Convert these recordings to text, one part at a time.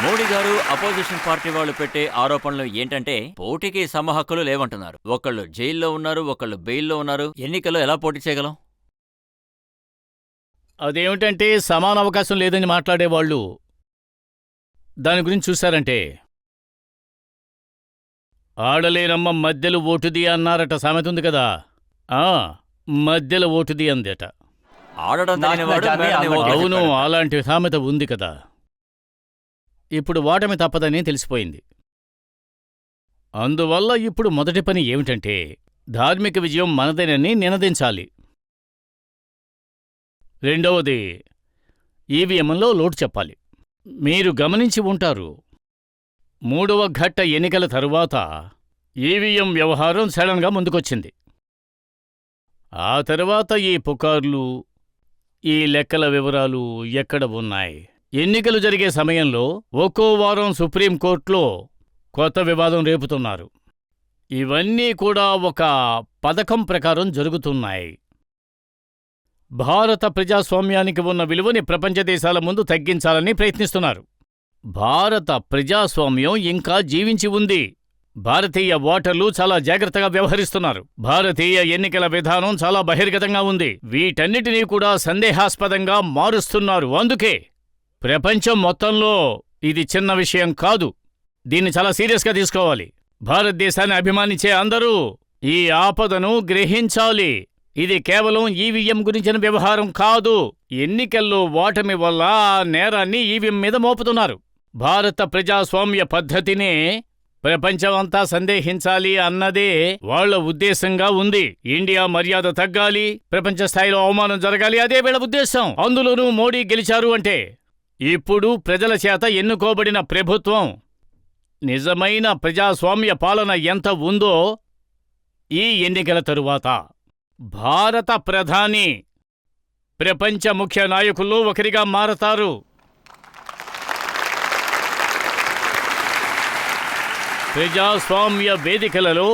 మోడీ గారు opposition party వాళ్ళు పెట్టే ఆరోపణలు ఏంటంటే పోటీకి సమహక్కులు లేవంటున్నారు. ఒకళ్ళు జైల్లో ఉన్నారు, ఒకళ్ళు బెయిల్లో ఉన్నారు. ఎన్నికల్లో ఎలా పోటీ చేయగలం? అదేమిటంటే సమాన అవకాశం లేదని మాట్లాడేవాళ్ళు దాని గురించి చూశారంటే ఆడలేనమ్మ మధ్యలో ఓటుది అన్నారట. సామెత ఉంది కదా, మధ్యలో ఓటుది అందట. ఆడడం తెలియనివాడు మేడని ఓట్లు అవును, చెప్పాడు. అలాంటి సామెత ఉంది కదా. ఇప్పుడు ఓటమి తప్పదని తెలిసిపోయింది. అందువల్ల ఇప్పుడు మొదటి పని ఏమిటంటే ధార్మిక విజయం మనదేనని నినదించాలి. రెండవది ఈవీఎంలో లోటు చెప్పాలి. మీరు గమనించి ఉంటారు, 3వ ఘట్ట ఎన్నికల తరువాత ఈవీఎం వ్యవహారం సడన్గా ముందుకొచ్చింది. ఆ తరువాత ఈ పుకార్లు, ఈ లెక్కల వివరాలు ఎక్కడ ఉన్నాయి? ఎన్నికలు జరిగే సమయంలో ఒక్కో వారం సుప్రీంకోర్టులో కొత్త వివాదం రేపుతున్నారు. ఇవన్నీ కూడా ఒక పథకం ప్రకారం జరుగుతున్నాయి. భారత ప్రజాస్వామ్యానికి ఉన్న విలువని ప్రపంచ దేశాల ముందు తగ్గించాలని ప్రయత్నిస్తున్నారు. భారత ప్రజాస్వామ్యం ఇంకా జీవించి ఉంది. భారతీయ ఓటర్లు చాలా జాగ్రత్తగా వ్యవహరిస్తున్నారు. భారతీయ ఎన్నికల విధానం చాలా బహిర్గతంగా ఉంది. వీటన్నిటినీ కూడా సందేహాస్పదంగా మారుస్తున్నారు. అందుకే ప్రపంచం మొత్తంలో ఇది చిన్న విషయం కాదు. దీన్ని చాలా సీరియస్గా తీసుకోవాలి. భారతదేశాన్ని అభిమానించే అందరూ ఈ ఆపదను గ్రహించాలి. ఇది కేవలం ఈవీఎం గురించిన వ్యవహారం కాదు. ఎన్నికల్లో ఓటమి వల్ల ఆ నేరాన్ని ఈవీఎం మీద మోపుతున్నారు. భారత ప్రజాస్వామ్య పద్ధతినే ప్రపంచమంతా సందేహించాలి అన్నదే వాళ్ల ఉద్దేశంగా ఉంది. ఇండియా మర్యాద తగ్గాలి, ప్రపంచ స్థాయిలో అవమానం జరగాలి, అదే వీళ్ల ఉద్దేశం. అందులోనూ మోడీ గెలిచారు అంటే ఇప్పుడు ప్రజల చేత ఎన్నుకోబడిన ప్రభుత్వం నిజమైన ప్రజాస్వామ్య పాలన ఎంత ఉందో ఈ ఎన్నికల తరువాత భారత ప్రధాని ప్రపంచ ముఖ్య నాయకుల్లో ఒకరిగా మారతారు. ప్రజాస్వామ్య వేదికలలో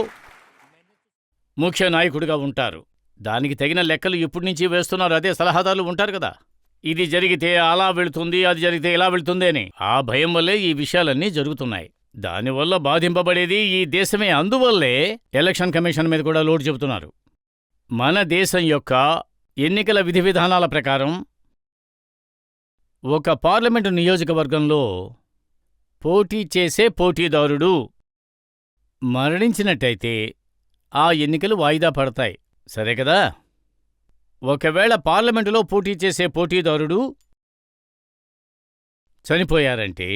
ముఖ్య నాయకుడిగా ఉంటారు. దానికి తగిన లెక్కలు ఇప్పటి నుంచి వేస్తున్నారు. అదే సలహాదారులు ఉంటారు కదా, ఇది జరిగితే అలా వెళుతుంది, అది జరిగితే ఇలా వెళుతుంది అని. ఆ భయం వల్లే ఈ విషయాలన్నీ జరుగుతున్నాయి. దానివల్ల బాధింపబడేది ఈ దేశమే. అందువల్లే ఎలక్షన్ కమిషన్ మీద కూడా లోటు చెబుతున్నారు. మన దేశం యొక్క ఎన్నికల విధి విధానాల ప్రకారం ఒక పార్లమెంటు నియోజకవర్గంలో పోటీ చేసే పోటీదారుడు మరణించినట్టయితే ఆ ఎన్నికలు వాయిదా పడతాయి. సరే కదా? ఒకవేళ పార్లమెంటులో పోటీ చేసే పోటీదారుడు చనిపోయారంటే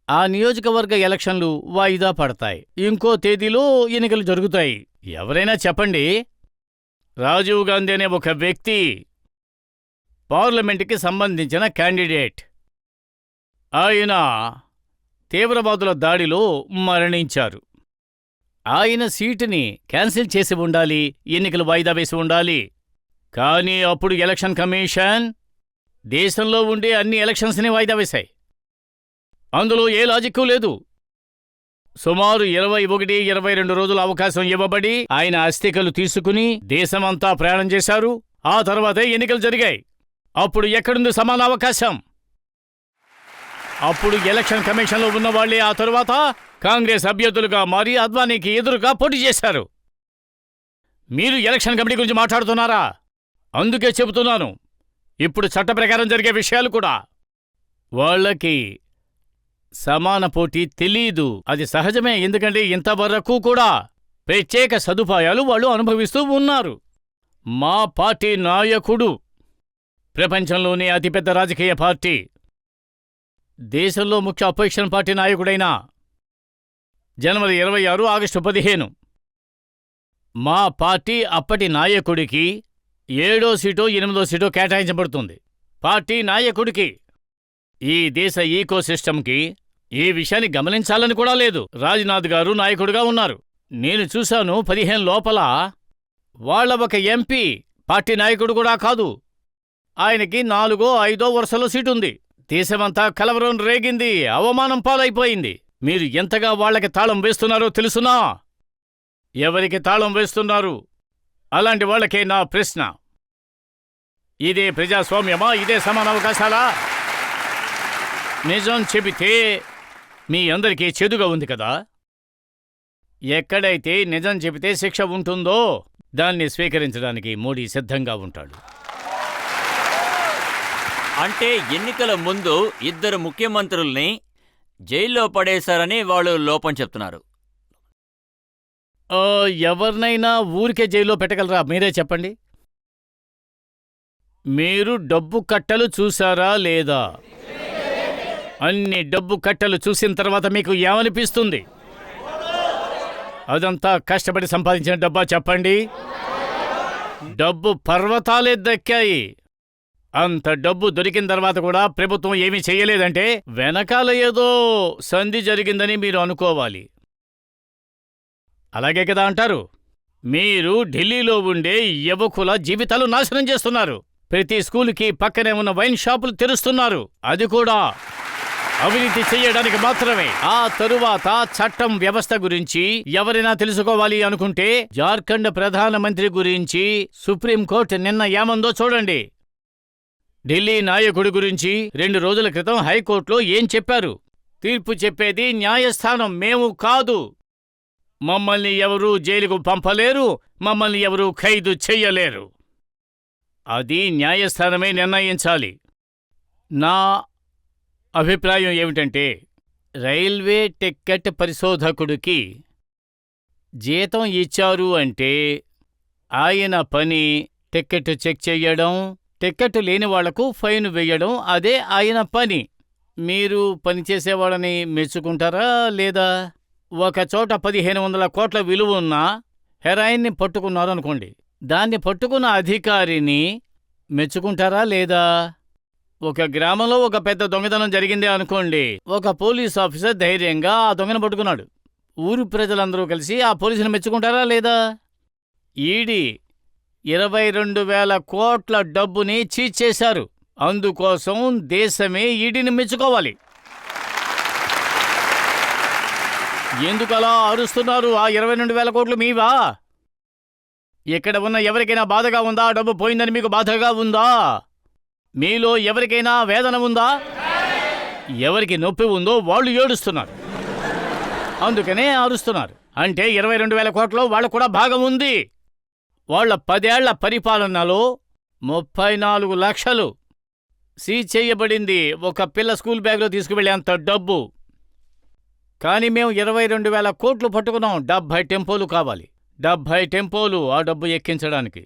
ఆ నియోజకవర్గ ఎలక్షన్లు వాయిదా పడతాయి. ఇంకో తేదీలో ఎన్నికలు జరుగుతాయి. ఎవరైనా చెప్పండి, రాజీవ్ గాంధీ అనే ఒక వ్యక్తి పార్లమెంటుకి సంబంధించిన క్యాండిడేట్, ఆయన తీవ్రవాదుల దాడిలో మరణించారు. ఆయన సీటుని క్యాన్సిల్ చేసి ఉండాలి, ఎన్నికలు వాయిదా వేసి ఉండాలి. కానీ అప్పుడు ఎలక్షన్ కమిషన్ దేశంలో ఉండే అన్ని ఎలక్షన్స్ని వాయిదా వేశాయి. అందులో ఏ లాజిక్కు లేదు. సుమారు 21-22 రోజుల అవకాశం ఇవ్వబడి ఆయన అస్థికలు తీసుకుని దేశమంతా ప్రయాణం చేశారు. ఆ తర్వాతే ఎన్నికలు జరిగాయి. అప్పుడు ఎక్కడుంది సమాన అవకాశం? అప్పుడు ఎలక్షన్ కమిషన్లో ఉన్నవాళ్లే ఆ తరువాత కాంగ్రెస్ అభ్యర్థులుగా మారి అద్వానీకి ఎదురుగా పోటీ చేశారు. మీరు ఎలక్షన్ కమిటీ గురించి మాట్లాడుతున్నారా? అందుకే చెబుతున్నాను, ఇప్పుడు చట్ట ప్రకారం జరిగే విషయాలు కూడా వాళ్లకి సమాన పోటీ తెలీదు. అది సహజమే, ఎందుకంటే ఇంతవరకు కూడా ప్రత్యేక సదుపాయాలు వాళ్ళు అనుభవిస్తూ ఉన్నారు. మా పార్టీ నాయకుడు ప్రపంచంలోనే అతిపెద్ద రాజకీయ పార్టీ, దేశంలో ముఖ్య అపోజిషన్ పార్టీ నాయకుడైన జనవరి 26, ఆగస్టు 15 మా పార్టీ అప్పటి నాయకుడికి 7వ సీటో 8వ సీటో కేటాయించబడుతుంది. పార్టీ నాయకుడికి. ఈ దేశ ఈకోసిస్టమ్కి ఈ విషయాన్ని గమనించాలని కూడా లేదు. రాజ్నాథ్ గారు నాయకుడిగా ఉన్నారు. నేను చూశాను 15 లోపల వాళ్ల ఒక ఎంపీ పార్టీ నాయకుడు కూడా కాదు. ఆయనకి 4వ 5వ వరుసలో సీటుంది. దేశమంతా కలవరం రేగింది, అవమానం పాలైపోయింది. మీరు ఎంతగా వాళ్లకి తాళం వేస్తున్నారో తెలుసునా? ఎవరికి తాళం వేస్తున్నారు? అలాంటి వాళ్లకే నా ప్రశ్న. ఇదే ప్రజాస్వామ్యమా? ఇదే సమాన అవకాశాలా? నిజం చెబితే మీ అందరికీ చేదుగా ఉంది కదా? ఎక్కడైతే నిజం చెబితే శిక్ష ఉంటుందో దాన్ని స్వీకరించడానికి మోడీ సిద్ధంగా ఉంటాడు. అంటే ఎన్నికల ముందు ఇద్దరు ముఖ్యమంత్రుల్ని జైల్లో పడేశారని వాళ్ళు లోపం చెప్తున్నారు. ఎవరినైనా ఊరికే జైల్లో పెట్టగలరా? మీరే చెప్పండి. మీరు డబ్బు కట్టలు చూసారా లేదా? అన్ని డబ్బు కట్టలు చూసిన తర్వాత మీకు ఏమనిపిస్తుంది? అదంతా కష్టపడి సంపాదించిన డబ్బా చెప్పండి. డబ్బు పర్వతాలే దక్కాయి. అంత డబ్బు దొరికిన తర్వాత కూడా ప్రభుత్వం ఏమీ చెయ్యలేదంటే వెనకాల ఏదో సంధి జరిగిందని మీరు అనుకోవాలి. అలాగే కదా అంటారు? మీరు ఢిల్లీలో ఉండే యువకుల జీవితాలు నాశనం చేస్తున్నారు. ప్రతి స్కూలుకి పక్కనే ఉన్న వైన్ షాపులు తెరుస్తున్నారు. అది కూడా అవినీతి చెయ్యడానికి మాత్రమే. ఆ తరువాత చట్టం వ్యవస్థ గురించి ఎవరైనా తెలుసుకోవాలి అనుకుంటే జార్ఖండ్ ప్రధానమంత్రి గురించి సుప్రీంకోర్టు నిన్న ఏమందో చూడండి. ఢిల్లీ నాయకుడి గురించి 2 రోజుల క్రితం హైకోర్టులో ఏం చెప్పారు? తీర్పు చెప్పేది న్యాయస్థానం, మేము కాదు. మమ్మల్ని ఎవరూ జైలుకు పంపలేరు, మమ్మల్ని ఎవరూ ఖైదు చెయ్యలేరు. అది న్యాయస్థానమే నిర్ణయించాలి. నా అభిప్రాయం ఏమిటంటే రైల్వే టిక్కెట్ పరిశోధకుడికి జీతం ఇచ్చారు అంటే ఆయన పని టిక్కెట్ చెక్ చెయ్యడం, టిక్కెట్ లేని వాళ్లకు ఫైన్ వెయ్యడం. అదే ఆయన పని. మీరు పనిచేసేవాళ్ళని మెచ్చుకుంటారా లేదా? ఒక చోట 1500 కోట్ల విలువ ఉన్న హెరాయిన్ని పట్టుకున్నారు అనుకోండి. దాన్ని పట్టుకున్న అధికారిని మెచ్చుకుంటారా లేదా? ఒక గ్రామంలో ఒక పెద్ద దొంగతనం జరిగిందే అనుకోండి. ఒక పోలీస్ ఆఫీసర్ ధైర్యంగా ఆ దొంగను పట్టుకున్నాడు. ఊరు ప్రజలందరూ కలిసి ఆ పోలీసుని మెచ్చుకుంటారా లేదా? ఈడీ 22,000 కోట్ల డబ్బుని చీజ్ చేశారు. అందుకోసం దేశమే ఈడీని మెచ్చుకోవాలి. ఎందుకలా అరుస్తున్నారు? ఆ 22,000 కోట్లు మీవా? ఇక్కడ ఉన్న ఎవరికైనా బాధగా ఉందా? డబ్బు పోయిందని మీకు బాధగా ఉందా? మీలో ఎవరికైనా వేదన ఉందా? ఎవరికి నొప్పి ఉందో వాళ్ళు ఏడుస్తున్నారు. అందుకనే అరుస్తున్నారు. అంటే 22,000 కోట్లలో వాళ్ళకు కూడా భాగం ఉంది. వాళ్ల 10 ఏళ్ల పరిపాలనలో 34 లక్షలు సీజ్ చేయబడింది. ఒక పిల్ల స్కూల్ బ్యాగ్లో తీసుకువెళ్ళేంత డబ్బు. కానీ మేము 22,000 కోట్లు పట్టుకున్నాం. 70 టెంపోలు కావాలి. 70 టెంపోలు ఆ డబ్బు ఎక్కించడానికి.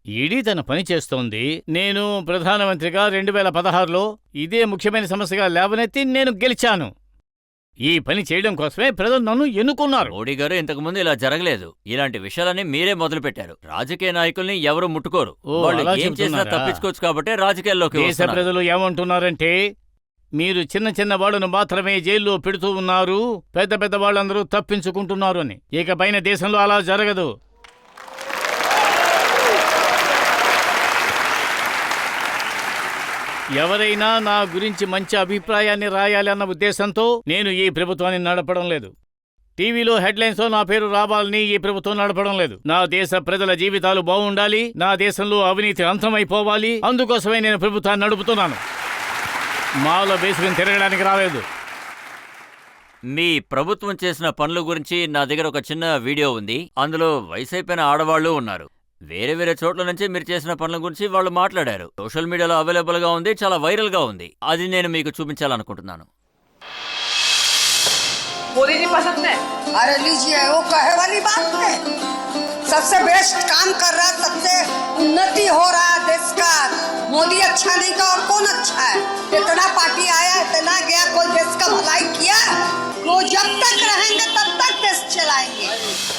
ఈడీ తన పని చేస్తోంది. నేను ప్రధానమంత్రిగా 2016లో ఇదే ముఖ్యమైన సమస్యగా లేవనెత్తి నేను గెలిచాను. ఈ పని చేయడం కోసమే ప్రజలు నన్ను ఎన్నుకున్నారు. మోడీ గారు ఇంతకుముందు ఇలా జరగలేదు. ఇలాంటి విషయాలన్నీ మీరే మొదలుపెట్టారు. రాజకీయ నాయకుల్ని ఎవరు ముట్టుకోరు. వాళ్ళు ఏం చేసినా తప్పించుకోవచ్చు కాబట్టి రాజకీయాల్లోకి దేశ ప్రజలు ఏమంటున్నారంటే మీరు చిన్న చిన్న వాళ్లను మాత్రమే జైల్లో పెడుతూ ఉన్నారు, పెద్ద పెద్ద వాళ్ళందరూ తప్పించుకుంటున్నారు అని. ఇకపైన దేశంలో అలా జరగదు. ఎవరైనా నా గురించి మంచి అభిప్రాయాన్ని రాయాలి అన్న ఉద్దేశంతో నేను ఈ ప్రభుత్వాన్ని నడపడం లేదు. టీవీలో హెడ్లైన్స్లో నా పేరు రావాలని ఈ ప్రభుత్వం నడపడం లేదు. నా దేశ ప్రజల జీవితాలు బాగుండాలి, నా దేశంలో అవినీతి అంతమైపోవాలి. అందుకోసమే నేను ప్రభుత్వాన్ని నడుపుతున్నాను. మాలో వేసుకుని తిరగడానికి రాలేదు. మీ ప్రభుత్వం చేసిన పనుల గురించి నా దగ్గర ఒక చిన్న వీడియో ఉంది. అందులో వయసైపోయిన ఆడవాళ్లు ఉన్నారు. వేరే వేరే చోట్ల నుంచి మీరు చేసిన పనుల గురించి వాళ్ళు మాట్లాడారు. సోషల్ మీడియాలో అవైలబుల్ గా ఉంది, చాలా వైరల్ గా ఉంది. అది నేను మీకు చూపించాలనుకుంటున్నాను. मोदी जी पसंद है? अरे लीजिए, वो कहे वाली बात है। सबसे बेस्ट काम कर रहा है, सबसे उन्नति हो रहा है देश का। मोदी अच्छा नहीं का और कौन अच्छा है? इतना पार्टी आया, इतना गया, कोई देश का भलाई किया? वो जब तक रहेंगे तब तक देश चलाएंगे।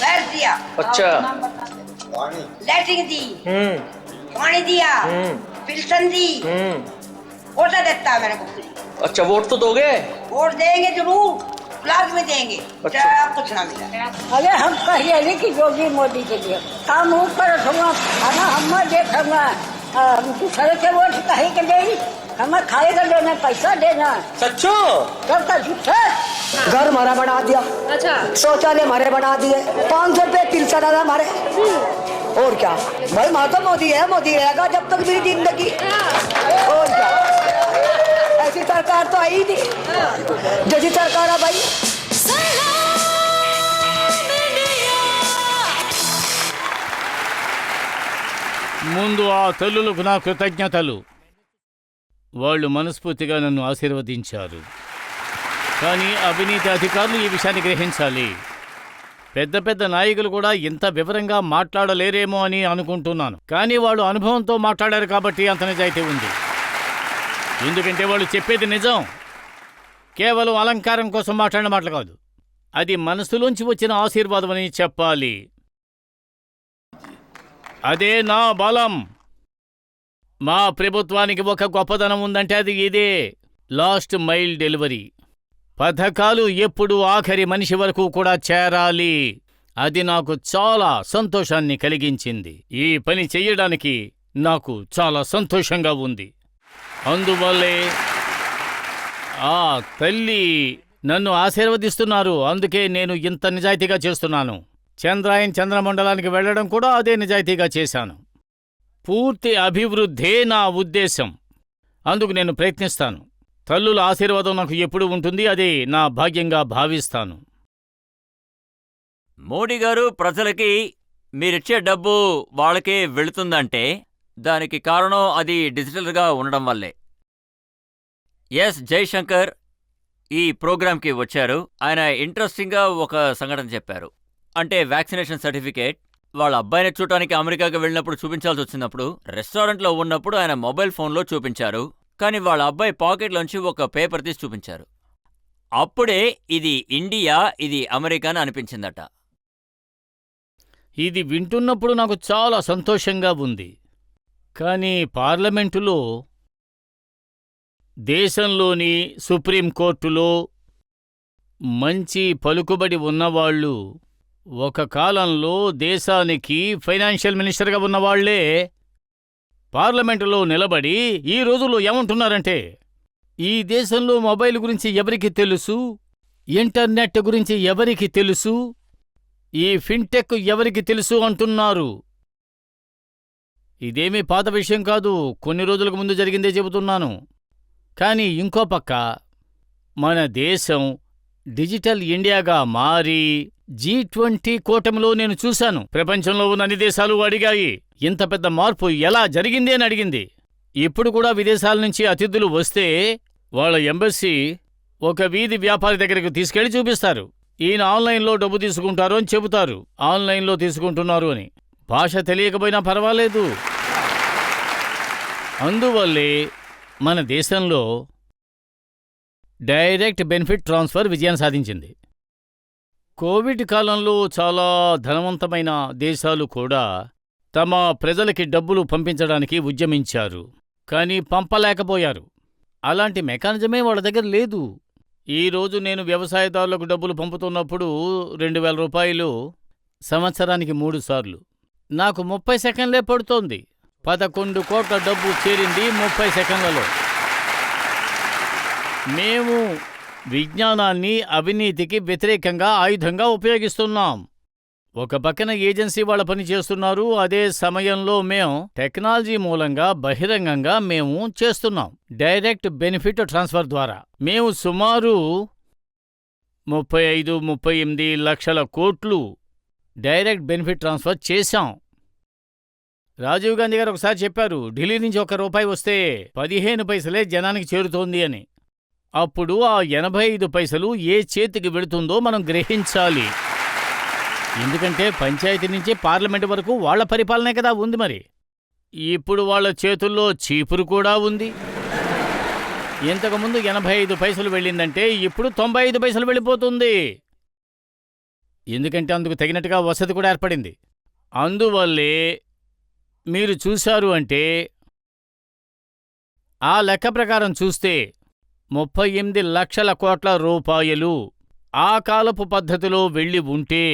पैर दिया, अच्छा, लैट्रिन दी, पानी दिया, पेंशन दी, वोट देता है मेरे को। अच्छा, वोट तो दोगे? वोट देंगे जरूर, ब्लॉक में देंगे। अच्छा। कुछ ना मिला। अरे हम कहिए नहीं कि योगी मोदी के लिए काम ऊपर खाना हम देखा दूसरे के वोट कहीं के नहीं, हमें खाएगा देना, पैसा देना। सच्चो? कब का झूठा? घर हमारा बना दिया, अच्छा, शौचालय हमारे बना दिए, 500 रुपये पेंशन आ हमारे। और क्या भाई, माता मोदी है, मोदी रहेगा जब तक मेरी जिंदगी। और क्या ऐसी सरकार तो आई नहीं जैसी सरकार है भाई। ముందు ఆ తల్లులకు నా కృతజ్ఞతలు. వాళ్ళు మనస్ఫూర్తిగా నన్ను ఆశీర్వదించారు. కానీ అవినీతి అధికారులు ఈ విషయాన్ని గ్రహించాలి. పెద్ద పెద్ద నాయకులు కూడా ఇంత వివరంగా మాట్లాడలేరేమో అని అనుకుంటున్నాను. కానీ వాళ్ళు అనుభవంతో మాట్లాడారు కాబట్టి అంత నిజాయితీ ఉంది. ఎందుకంటే వాళ్ళు చెప్పేది నిజం. కేవలం అలంకారం కోసం మాట్లాడిన మాటలు కాదు. అది మనసులోంచి వచ్చిన ఆశీర్వాదం అని చెప్పాలి. అదే నా బలం. మా ప్రభుత్వానికి ఒక గొప్పదనం ఉందంటే అది ఇదే, లాస్ట్ మైల్ డెలివరీ. పథకాలు ఎప్పుడు ఆఖరి మనిషి వరకు కూడా చేరాలి. అది నాకు చాలా సంతోషాన్ని కలిగించింది. ఈ పని చెయ్యడానికి నాకు చాలా సంతోషంగా ఉంది. అందువల్లే ఆ తల్లి నన్ను ఆశీర్వదిస్తున్నారు. అందుకే నేను ఇంత నిజాయితీగా చేస్తున్నాను. చంద్రాయన్ చంద్రమండలానికి వెళ్లడం కూడా అదే నిజాయితీగా చేశాను. పూర్తి అభివృద్ధే నా ఉద్దేశం. అందుకు నేను ప్రయత్నిస్తాను. తల్లుల ఆశీర్వాదం నాకు ఎప్పుడు ఉంటుంది. అదే నా భాగ్యంగా భావిస్తాను. మోడీ గారు, ప్రజలకి మీరిచ్చే డబ్బు వాళ్ళకే వెళుతుందంటే దానికి కారణం అది డిజిటల్గా ఉండడం వల్లే. ఎస్ జైశంకర్ ఈ ప్రోగ్రాంకి వచ్చారు. ఆయన ఇంట్రెస్టింగ్గా ఒక సంఘటన చెప్పారు. అంటే వ్యాక్సినేషన్ సర్టిఫికేట్ వాళ్ళ అబ్బాయిని చూడటానికి అమెరికాకి వెళ్ళినప్పుడు చూపించాల్సి వచ్చినప్పుడు రెస్టారెంట్లో ఉన్నప్పుడు ఆయన మొబైల్ ఫోన్లో చూపించారు. కానీ వాళ్ళ అబ్బాయి పాకెట్లోంచి ఒక పేపర్ తీసి చూపించారు. అప్పుడే ఇది ఇండియా, ఇది అమెరికా అని అనిపించిందట. ఇది వింటున్నప్పుడు నాకు చాలా సంతోషంగా ఉంది. కానీ పార్లమెంటులో, దేశంలోని సుప్రీంకోర్టులో మంచి పలుకుబడి ఉన్నవాళ్లు, ఒక కాలంలో దేశానికి ఫైనాన్షియల్ మినిస్టర్గా ఉన్నవాళ్లే పార్లమెంటులో నిలబడి ఈ రోజుల్లో ఏమంటున్నారంటే, ఈ దేశంలో మొబైల్ గురించి ఎవరికి తెలుసు, ఇంటర్నెట్ గురించి ఎవరికి తెలుసు, ఈ ఫిన్టెక్ ఎవరికి తెలుసు అంటున్నారు. ఇదేమీ పాత విషయం కాదు, కొన్ని రోజులకు ముందు జరిగిందే చెబుతున్నాను. కానీ ఇంకో పక్క మన దేశం డిజిటల్ ఇండియాగా మారి G20 కూటమిలో నేను చూశాను. ప్రపంచంలో ఉన్న అన్ని దేశాలు అడిగాయి, ఇంత పెద్ద మార్పు ఎలా జరిగింది అని అడిగింది. ఇప్పుడు కూడా విదేశాల నుంచి అతిథులు వస్తే వాళ్ళ ఎంబసీ ఒక వీధి వ్యాపారి దగ్గరికి తీసుకెళ్లి చూపిస్తారు. ఈయన ఆన్లైన్లో డబ్బు తీసుకుంటారు అని చెబుతారు. ఆన్లైన్లో తీసుకుంటున్నారు అని. భాష తెలియకపోయినా పర్వాలేదు. అందువల్లే మన దేశంలో డైరెక్ట్ బెనిఫిట్ ట్రాన్స్ఫర్ విజయం సాధించింది. కోవిడ్ కాలంలో చాలా ధనవంతమైన దేశాలు కూడా తమ ప్రజలకి డబ్బులు పంపించడానికి ఉద్యమించారు. కానీ పంపలేకపోయారు. అలాంటి మెకానిజమే వాళ్ళ దగ్గర లేదు. ఈరోజు నేను వ్యవసాయదారులకు డబ్బులు పంపుతున్నప్పుడు 2000 రూపాయలు సంవత్సరానికి 3 సార్లు. నాకు 30 సెకండ్లే పడుతోంది. 11 కోట్ల డబ్బు చేరింది 30 సెకండ్లలో. మేము విజ్ఞానాన్ని అవినీతికి వ్యతిరేకంగా ఆయుధంగా ఉపయోగిస్తున్నాం. ఒక పక్కన ఏజెన్సీ వాళ్ళ పని చేస్తున్నారు, అదే సమయంలో మేం టెక్నాలజీ మూలంగా బహిరంగంగా మేము చేస్తున్నాం. డైరెక్ట్ బెనిఫిట్ ట్రాన్స్ఫర్ ద్వారా మేము సుమారు 35-38 లక్షల కోట్లు డైరెక్ట్ బెనిఫిట్ ట్రాన్స్ఫర్ చేశాం. రాజీవ్ గాంధీ గారు ఒకసారి చెప్పారు, ఢిల్లీ నుంచి ₹1 వస్తే 15 పైసలే జనానికి చేరుతోంది అని. అప్పుడు ఆ 85 పైసలు ఏ చేతికి వెళుతుందో మనం గ్రహించాలి. ఎందుకంటే పంచాయతీ నుంచి పార్లమెంటు వరకు వాళ్ల పరిపాలనే కదా ఉంది. మరి ఇప్పుడు వాళ్ల చేతుల్లో చీపురు కూడా ఉంది. ఇంతకుముందు 85 పైసలు వెళ్ళిందంటే ఇప్పుడు 95 పైసలు వెళ్ళిపోతుంది. ఎందుకంటే అందుకు తగినట్టుగా వసతి కూడా ఏర్పడింది. అందువల్లే మీరు చూశారు అంటే ఆ లెక్క ప్రకారం చూస్తే 38 లక్షల కోట్ల రూపాయలు ఆ కాలపు పద్ధతిలో వెళ్ళి ఉంటే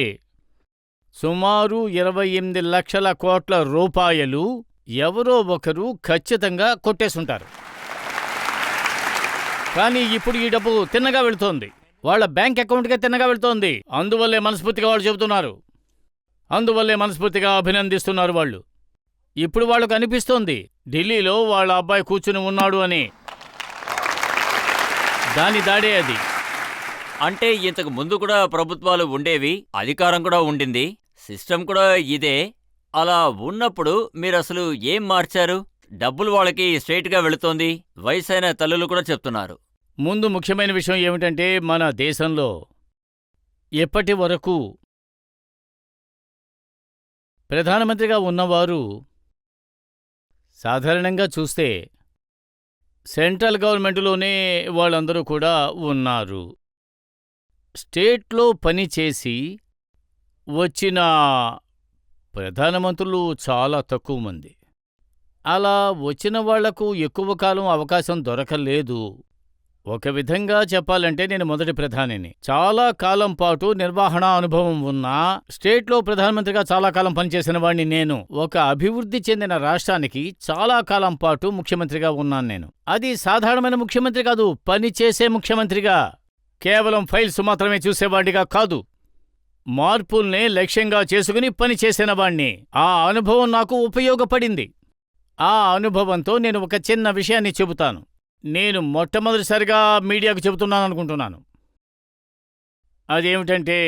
సుమారు 28 లక్షల కోట్ల రూపాయలు ఎవరో ఒకరు ఖచ్చితంగా కొట్టేసుంటారు. కానీ ఇప్పుడు ఈ డబ్బు తిన్నగా వెళుతోంది, వాళ్ల బ్యాంక్ అకౌంట్కే తిన్నగా వెళుతోంది. అందువల్లే మనస్ఫూర్తిగా వాళ్ళు చెబుతున్నారు, అందువల్లే మనస్ఫూర్తిగా అభినందిస్తున్నారు వాళ్ళు. ఇప్పుడు వాళ్లకు అనిపిస్తోంది ఢిల్లీలో వాళ్ళ అబ్బాయి కూర్చుని ఉన్నాడు అని. దాని దాడే అది. అంటే ఇంతకు ముందు కూడా ప్రభుత్వాలు ఉండేవి, అధికారం కూడా ఉండింది, సిస్టమ్ కూడా ఇదే. అలా ఉన్నప్పుడు మీరసలు ఏం మార్చారు? డబ్బులు వాళ్ళకి స్ట్రైట్గా వెళుతోంది, వయసైన తల్లులు కూడా చెప్తున్నారు. ముందు ముఖ్యమైన విషయం ఏమిటంటే మన దేశంలో ఎప్పటి వరకు ప్రధానమంత్రిగా ఉన్నవారు సాధారణంగా చూస్తే సెంట్రల్ గవర్నమెంటులోనే వాళ్ళందరూ కూడా ఉన్నారు. స్టేట్లో పనిచేసి వచ్చిన ప్రధానమంత్రులు చాలా తక్కువ మంది. అలా వచ్చిన వాళ్లకు ఎక్కువ కాలం అవకాశం దొరకలేదు. ఒక విధంగా చెప్పాలంటే నేను మొదటి ప్రధానిని. చాలా కాలం పాటు నిర్వహణ అనుభవం ఉన్నా స్టేట్లో ప్రధానమంత్రిగా చాలా కాలం పనిచేసిన వాడిని నేను. ఒక అభివృద్ధి చెందిన రాష్ట్రానికి చాలా కాలం పాటు ముఖ్యమంత్రిగా ఉన్నాను నేను. అది సాధారణమైన ముఖ్యమంత్రి కాదు, పనిచేసే ముఖ్యమంత్రిగా. కేవలం ఫైల్స్ మాత్రమే చూసేవాడిగా కాదు, మార్పుల్నే లక్ష్యంగా చేసుకుని పనిచేసిన వాణ్ణి. ఆ అనుభవం నాకు ఉపయోగపడింది. ఆ అనుభవంతో నేను ఒక చిన్న విషయాన్ని చెబుతాను. నేను మొట్టమొదటిసారిగా మీడియాకు చెబుతున్నాననుకుంటున్నాను. అదేమిటంటే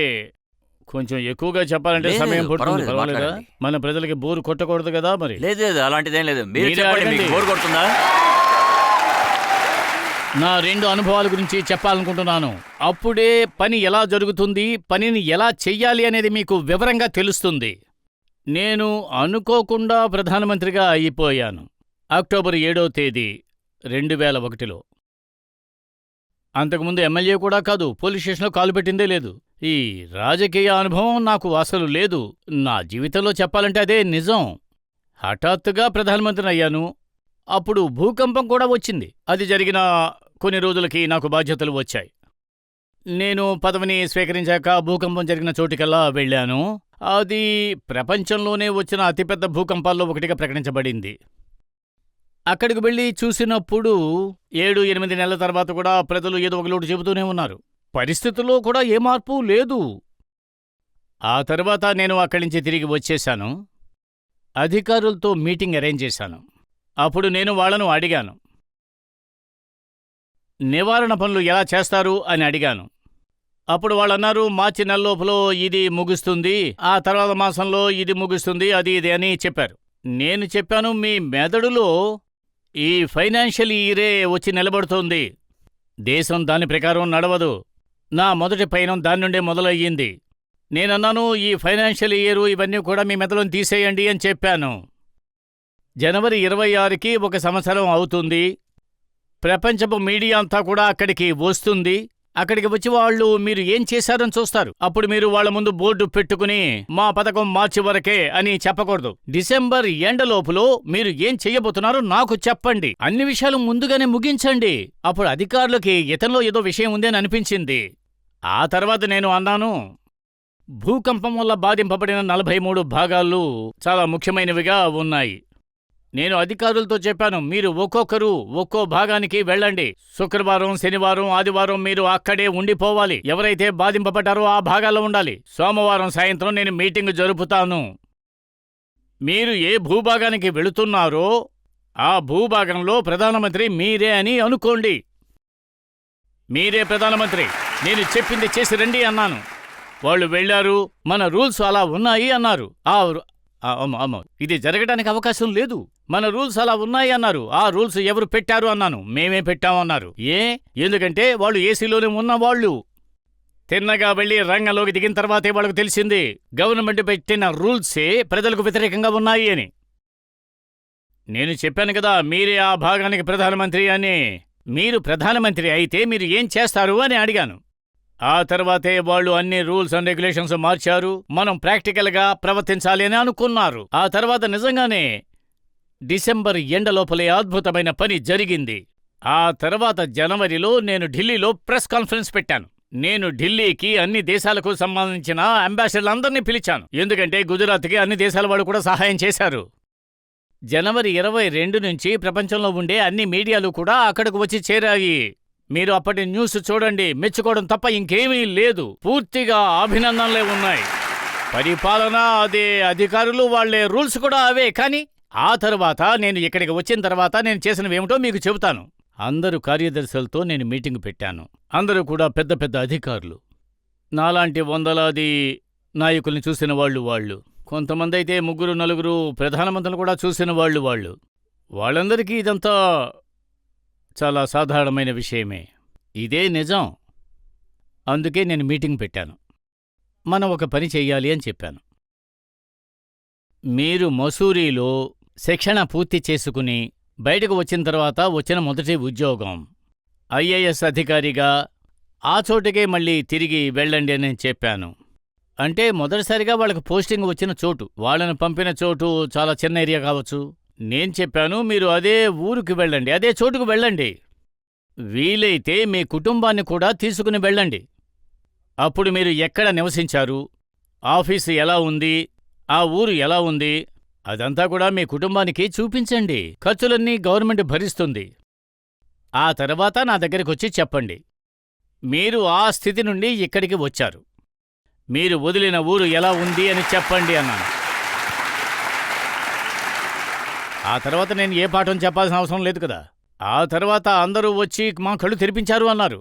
కొంచెం ఎక్కువగా చెప్పాలంటే లేదు, సమయం పడుతుంది. పర్వాలేదు, పర్వాలేదా? మాట్లాడండి. మన ప్రజలకి బోరు కొట్టకూడదు కదా మరి. లేదు లేదు, అలాంటిదేం లేదు. మీరు మీరే చెప్పండి, అడగండి. మీకు బోర్ కొడుతుందా? నా 2 అనుభవాల గురించి చెప్పాలనుకుంటున్నాను. అప్పుడే పని ఎలా జరుగుతుంది, పనిని ఎలా చెయ్యాలి అనేది మీకు వివరంగా తెలుస్తుంది. నేను అనుకోకుండా ప్రధానమంత్రిగా అయిపోయాను అక్టోబర్ 7వ తేదీ 2001లో. అంతకుముందు ఎమ్మెల్యే కూడా కాదు, పోలీస్ స్టేషన్లో కాలు పెట్టిందే లేదు. ఈ రాజకీయ అనుభవం నాకు అసలు లేదు. నా జీవితంలో చెప్పాలంటే అదే నిజం. హఠాత్తుగా ప్రధానమంత్రిని అయ్యాను. అప్పుడు భూకంపం కూడా వచ్చింది. అది జరిగిన కొన్ని రోజులకి నాకు బాధ్యతలు వచ్చాయి. నేను పదవిని స్వీకరించాక భూకంపం జరిగిన చోటికల్లా వెళ్ళాను. అది ప్రపంచంలోనే వచ్చిన అతిపెద్ద భూకంపాల్లో ఒకటిగా ప్రకటించబడింది. అక్కడికి వెళ్ళి చూసినప్పుడు 7-8 నెలల తర్వాత కూడా ప్రజలు ఏదో ఒక లోటు చెబుతూనే ఉన్నారు. పరిస్థితుల్లో కూడా ఏ మార్పు లేదు. ఆ తర్వాత నేను అక్కడి నుంచి తిరిగి వచ్చేశాను. అధికారులతో మీటింగ్ అరేంజ్ చేశాను. అప్పుడు నేను వాళ్లను అడిగాను, నివారణ పనులు ఎలా చేస్తారు అని అడిగాను. అప్పుడు వాళ్ళన్నారు, మార్చి నెలలోపులో ఇది ముగుస్తుంది, ఆ తర్వాత మాసంలో ఇది ముగుస్తుంది, అది ఇది అని చెప్పారు. నేను చెప్పాను, మీ మెదడులో ఈ ఫైనాన్షియల్ ఇయరే వచ్చి నిలబడుతోంది, దేశం దాని ప్రకారం నడవదు. నా మొదటి పయనం దాని నుండే మొదలయ్యింది. నేనన్నాను, ఈ ఫైనాన్షియల్ ఇయరు ఇవన్నీ కూడా మీ మెదడును తీసేయండి అని చెప్పాను. జనవరి 26కి 1 సంవత్సరం అవుతుంది. ప్రపంచపు మీడియా అంతా కూడా అక్కడికి వస్తుంది. అక్కడికి వచ్చి వాళ్ళు మీరు ఏం చేశారని చూస్తారు. అప్పుడు మీరు వాళ్ల ముందు బోర్డు పెట్టుకుని మా పథకం మార్చి వరకే అని చెప్పకూడదు. డిసెంబర్ ఎండలోపులో మీరు ఏం చెయ్యబోతున్నారో నాకు చెప్పండి. అన్ని విషయాలు ముందుగానే ముగించండి. అప్పుడు అధికారులకి ఇతనిలో ఏదో విషయం ఉందని అనిపించింది. ఆ తర్వాత నేను అన్నాను, భూకంపం వల్ల బాధింపబడిన 43 భాగాలు చాలా ముఖ్యమైనవిగా ఉన్నాయి. నేను అధికారులతో చెప్పాను, మీరు ఒక్కొక్కరు ఒక్కో భాగానికి వెళ్ళండి. శుక్రవారం, శనివారం, ఆదివారం మీరు అక్కడే ఉండిపోవాలి. ఎవరైతే బాధింపబడ్డారో ఆ భాగాల్లో ఉండాలి. సోమవారం సాయంత్రం నేను మీటింగ్ జరుపుతాను. మీరు ఏ భూభాగానికి వెళుతున్నారో ఆ భూభాగంలో ప్రధానమంత్రి మీరే అని అనుకోండి. మీరే ప్రధానమంత్రి, నేను చెప్పింది చేసి రండి అన్నాను. వాళ్ళు వెళ్లారు. మన రూల్స్ అలా ఉన్నాయి అన్నారు. ఇది జరగడానికి అవకాశం లేదు, మన రూల్స్ అలా ఉన్నాయి అన్నారు. ఆ రూల్స్ ఎవరు పెట్టారు అన్నాను. మేమే పెట్టామన్నారు. ఎందుకంటే వాళ్ళు ఏసీలోనే ఉన్నవాళ్లు. తిన్నగా వెళ్లి రంగంలోకి దిగిన తర్వాతే వాళ్ళకు తెలిసింది గవర్నమెంట్ పెట్టిన రూల్సే ప్రజలకు వ్యతిరేకంగా ఉన్నాయి అని. నేను చెప్పాను కదా, మీరే ఆ భాగానికి ప్రధానమంత్రి అని. మీరు ప్రధానమంత్రి అయితే మీరు ఏం చేస్తారు అని అడిగాను. ఆ తర్వాతే వాళ్ళు అన్ని రూల్స్ అండ్ రెగ్యులేషన్స్ మార్చారు. మనం ప్రాక్టికల్గా ప్రవర్తించాలి అని అనుకున్నారు. ఆ తర్వాత నిజంగానే డిసెంబర్ ఎండలోపలే అద్భుతమైన పని జరిగింది. ఆ తర్వాత జనవరిలో నేను ఢిల్లీలో ప్రెస్ కాన్ఫరెన్స్ పెట్టాను. నేను ఢిల్లీకి అన్ని దేశాలకు సంబంధించిన అంబాసిడర్లందరినీ పిలిచాను. ఎందుకంటే గుజరాత్కి అన్ని దేశాల వాళ్ళు కూడా సహాయం చేశారు. జనవరి 22 నుంచి ప్రపంచంలో ఉండే అన్ని మీడియాలు కూడా అక్కడికి వచ్చి చేరాయి. మీరు అప్పటి న్యూస్ చూడండి, మెచ్చుకోవడం తప్ప ఇంకేమీ లేదు. పూర్తిగా అభినందనలే ఉన్నాయి. పరిపాలన అదే, అధికారులు వాళ్లే, రూల్స్ కూడా అవే. కానీ ఆ తర్వాత నేను ఇక్కడికి వచ్చిన తర్వాత నేను చేసినవేమిటో మీకు చెబుతాను. అందరూ కార్యదర్శులతో నేను మీటింగ్ పెట్టాను. అందరూ కూడా పెద్ద పెద్ద అధికారులు. నాలాంటి వందలాది నాయకుల్ని చూసిన వాళ్ళు. కొంతమంది అయితే 3-4 ప్రధానమంత్రులు కూడా చూసిన వాళ్ళు. వాళ్ళందరికీ ఇదంతా చాలా సాధారణమైన విషయమే. ఇదే నిజం. అందుకే నేను మీటింగ్ పెట్టాను. మనం ఒక పని చెయ్యాలి అని చెప్పాను. మీరు మసూరీలో శిక్షణ పూర్తి చేసుకుని బయటకు వచ్చిన తర్వాత వచ్చిన మొదటి ఉద్యోగం ఐఏఎస్ అధికారిగా ఆ చోటుకే మళ్ళీ తిరిగి వెళ్ళండి అని చెప్పాను. అంటే మొదటిసారిగా వాళ్ళకి పోస్టింగ్ వచ్చిన చోటు, వాళ్ళని పంపిన చోటు చాలా చిన్న ఏరియా కావచ్చు. నేను చెప్పాను, మీరు అదే ఊరికి వెళ్ళండి, అదే చోటుకు వెళ్ళండి. వీలైతే మీ కుటుంబాన్ని కూడా తీసుకుని వెళ్ళండి. అప్పుడు మీరు ఎక్కడ నివసించారు, ఆఫీసు ఎలా ఉంది, ఆ ఊరు ఎలా ఉంది, అదంతా కూడా మీ కుటుంబానికి చూపించండి. ఖర్చులన్నీ గవర్నమెంట్ భరిస్తుంది. ఆ తర్వాత నా దగ్గరికొచ్చి చెప్పండి, మీరు ఆ స్థితి నుండి ఇక్కడికి వచ్చారు, మీరు వదిలిన ఊరు ఎలా ఉంది అని చెప్పండి అన్నాను. ఆ తర్వాత నేను ఏ పాఠం చెప్పాల్సిన అవసరం లేదు కదా. ఆ తర్వాత అందరూ వచ్చి మా కళ్ళు తెరిపించారు అన్నారు.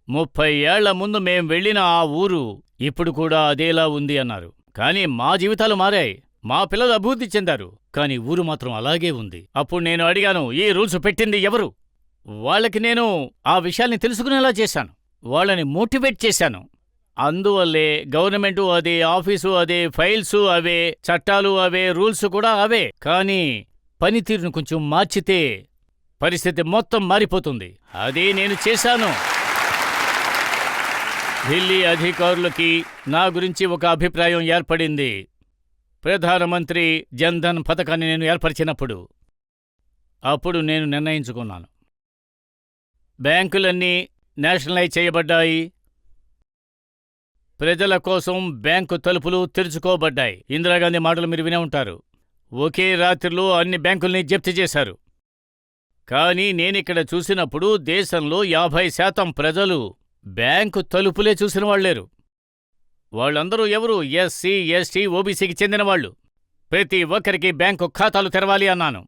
30 ఏళ్ల ముందు మేం వెళ్ళిన ఆ ఊరు ఇప్పుడు కూడా అదేలా ఉంది అన్నారు. కానీ మా జీవితాలు మారాయి, మా పిల్లలు అభివృద్ధి చెందారు, కానీ ఊరు మాత్రం అలాగే ఉంది. అప్పుడు నేను అడిగాను, ఈ రూల్స్ పెట్టింది ఎవరు? వాళ్ళకి నేను ఆ విషయాల్ని తెలుసుకునేలా చేశాను, వాళ్ళని మోటివేట్ చేశాను. అందువల్లే గవర్నమెంటు అదే, ఆఫీసు అదే, ఫైల్సు అవే, చట్టాలు అవే, రూల్స్ కూడా అవే. కానీ పనితీరును కొంచెం మార్చితే పరిస్థితి మొత్తం మారిపోతుంది. అదే నేను చేశాను. ఢిల్లీ అధికారులకి నా గురించి ఒక అభిప్రాయం ఏర్పడింది. ప్రధానమంత్రి జన్ధన్ పథకాన్ని నేను ఏర్పరిచినప్పుడు అప్పుడు నేను నిర్ణయించుకున్నాను, బ్యాంకులన్నీ నేషనలైజ్ చేయబడ్డాయి, ప్రజల కోసం బ్యాంకు తలుపులు తెరుచుకోబడ్డాయి. ఇందిరాగాంధీ మాటలు మీరు వినే ఉంటారు. ఒకే రాత్రిలో అన్ని బ్యాంకుల్ని జప్తు చేశారు. కానీ నేనిక్కడ చూసినప్పుడు దేశంలో 50% ప్రజలు బ్యాంకు తలుపులే చూసిన వాళ్ళేరు. వాళ్ళందరూ ఎవరు? ఎస్సీ, ఎస్టీ, ఓబీసీకి చెందినవాళ్లు. ప్రతి ఒక్కరికి బ్యాంకు ఖాతాలు తెరవాలి అన్నాను.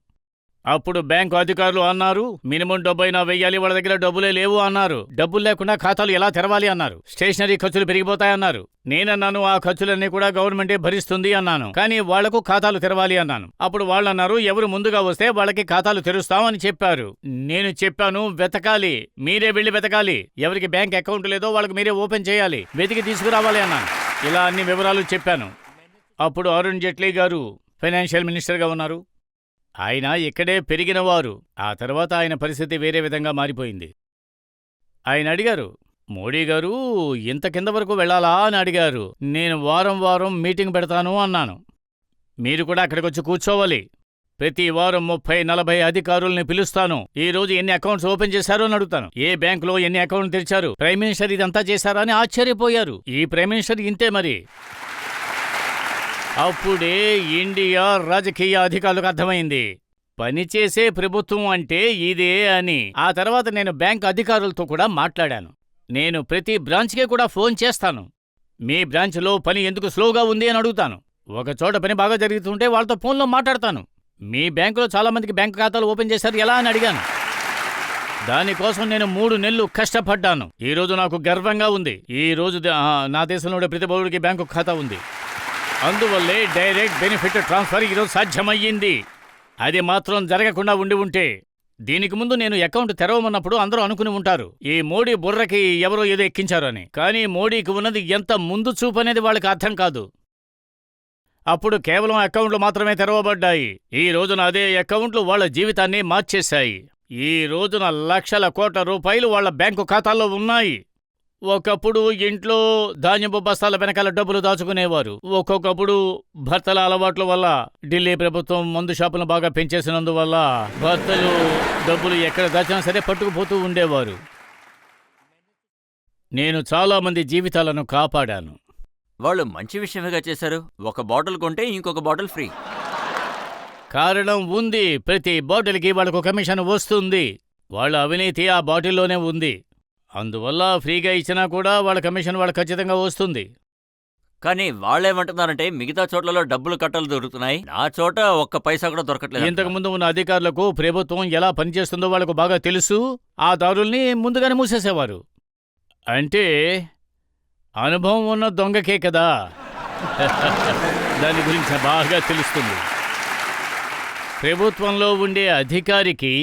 అప్పుడు బ్యాంకు అధికారులు అన్నారు, మినిమం డబ్బైనా వెయ్యాలి, వాళ్ళ దగ్గర డబ్బులే లేవు అన్నారు. డబ్బులు లేకుండా ఖాతాలు ఎలా తెరవాలి అన్నారు. స్టేషనరీ ఖర్చులు పెరిగిపోతాయన్నారు. నేనన్నాను, ఆ ఖర్చులన్నీ కూడా గవర్నమెంటే భరిస్తుంది అన్నాను. కానీ వాళ్లకు ఖాతాలు తెరవాలి అన్నాను. అప్పుడు వాళ్ళన్నారు, ఎవరు ముందుగా వస్తే వాళ్ళకి ఖాతాలు తెరుస్తామని చెప్పారు. నేను చెప్పాను, వెతకాలి, మీరే వెళ్లి వెతకాలి. ఎవరికి బ్యాంక్ అకౌంట్ లేదో వాళ్ళకి మీరే ఓపెన్ చేయాలి, వెతికి తీసుకురావాలి అన్నాను. ఇలా అన్ని వివరాలు చెప్పాను. అప్పుడు అరుణ్ జైట్లీ గారు ఫైనాన్షియల్ మినిస్టర్గా ఉన్నారు. ఆయన ఇక్కడే పెరిగినవారు. ఆ తర్వాత ఆయన పరిస్థితి వేరే విధంగా మారిపోయింది. ఆయన అడిగారు, మోడీ గారు ఇంత కింద వరకు వెళ్లాలా అని అడిగారు. నేను వారం మీటింగ్ పెడతాను అన్నాను. మీరు కూడా అక్కడికొచ్చి కూర్చోవాలి. ప్రతి వారం 30-40 అధికారుల్ని పిలుస్తాను. ఈ రోజు ఎన్ని అకౌంట్స్ ఓపెన్ చేశారో అని అడుగుతాను. ఏ బ్యాంకులో ఎన్ని అకౌంట్లు తెరిచారు, ప్రైమ్ మినిస్టర్ ఇదంతా చేశారా అని ఆశ్చర్యపోయారు. ఈ ప్రైమ్ మినిస్టర్ ఇంతే మరి. అప్పుడే ఇండియా రాజకీయ అధికారులకు అర్థమైంది, పనిచేసే ప్రభుత్వం అంటే ఇదే అని. ఆ తర్వాత నేను బ్యాంక్ అధికారులతో కూడా మాట్లాడాను. నేను ప్రతి బ్రాంచ్కే కూడా ఫోన్ చేస్తాను. మీ బ్రాంచ్లో పని ఎందుకు స్లోగా ఉంది అని అడుగుతాను. ఒక చోట పని బాగా జరుగుతుంటే వాళ్ళతో ఫోన్లో మాట్లాడతాను. మీ బ్యాంకులో చాలామందికి బ్యాంకు ఖాతాలు ఓపెన్ చేశారు ఎలా అని అడిగాను. దానికోసం నేను 3 నెలలు కష్టపడ్డాను. ఈ రోజు నాకు గర్వంగా ఉంది. ఈ రోజు నా దేశంలో ప్రతి పౌరుడికి బ్యాంకు ఖాతా ఉంది. అందువల్లే డైరెక్ట్ బెనిఫిట్ ట్రాన్స్ఫర్ ఈరోజు సాధ్యమయ్యింది. అది మాత్రం జరగకుండా ఉంటే, దీనికి ముందు నేను అకౌంట్ తెరవమన్నప్పుడు అందరూ అనుకుని ఉంటారు, ఈ మోడీ బుర్రకి ఎవరో ఏదో ఎక్కించారు అని. కానీ మోడీకి ఉన్నది ఎంత ముందు చూపు అనేది వాళ్ళకి అర్థం కాదు. అప్పుడు కేవలం అకౌంట్లు మాత్రమే తెరవబడ్డాయి. ఈ రోజున అదే అకౌంట్లు వాళ్ళ జీవితాన్ని మార్చేశాయి. ఈ రోజున లక్షల కోట్ల రూపాయలు వాళ్ళ బ్యాంకు ఖాతాల్లో ఉన్నాయి. ఒకప్పుడు ఇంట్లో ధాన్యపు బస్తాల వెనకాల డబ్బులు దాచుకునేవారు. ఒక్కొక్కప్పుడు భర్తల అలవాట్ల వల్ల ఢిల్లీ ప్రభుత్వం మందు షాపులను బాగా పెంచేసినందువల్ల భర్తలు డబ్బులు ఎక్కడ దాచినా సరే పట్టుకుపోతూ ఉండేవారు. నేను చాలా మంది జీవితాలను కాపాడాను. వాళ్ళు మంచి విషయమేగా చేశారు. ఒక బాటిల్ కొంటే ఇంకొక బాటిల్ ఫ్రీ. కారణం ఉంది, ప్రతి బాటిల్కి వాళ్ళకు కమిషన్ వస్తుంది. వాళ్ళ అవినీతి ఆ బాటిల్లోనే ఉంది. అందువల్ల ఫ్రీగా ఇచ్చినా కూడా వాళ్ళ కమిషన్ వాళ్ళకి ఖచ్చితంగా వస్తుంది. కానీ వాళ్ళేమంటున్నారంటే మిగతా చోట్లలో డబ్బులు కట్టలు దొరుకుతున్నాయి, నా చోట ఒక్క పైసా కూడా దొరకట్లేదు. ఇంతకు ముందు ఉన్న అధికారులకు ప్రభుత్వం ఎలా పనిచేస్తుందో వాళ్ళకు బాగా తెలుసు. ఆ దారుల్ని ముందుగానే మూసేసేవారు. అంటే అనుభవం ఉన్న దొంగకే కదా దాని గురించి బాగా తెలుస్తుంది. ప్రభుత్వంలో ఉండే అధికారికి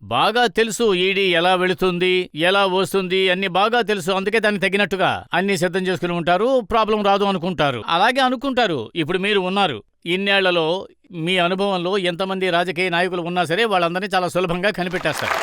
బాగా తెలుసు ఈడీ ఎలా వెళుతుంది, ఎలా వస్తుంది అన్ని బాగా తెలుసు. అందుకే దానికి తగినట్టుగా అన్ని సిద్ధం చేసుకుని ఉంటారు. ప్రాబ్లం రాదు అనుకుంటారు. అలాగే అనుకుంటారు. ఇప్పుడు మీరు ఉన్నారు. ఇన్నేళ్లలో మీ అనుభవంలో ఎంతమంది రాజకీయ నాయకులు ఉన్నా సరే వాళ్ళందరినీ చాలా సులభంగా కనిపెట్టేస్తారు.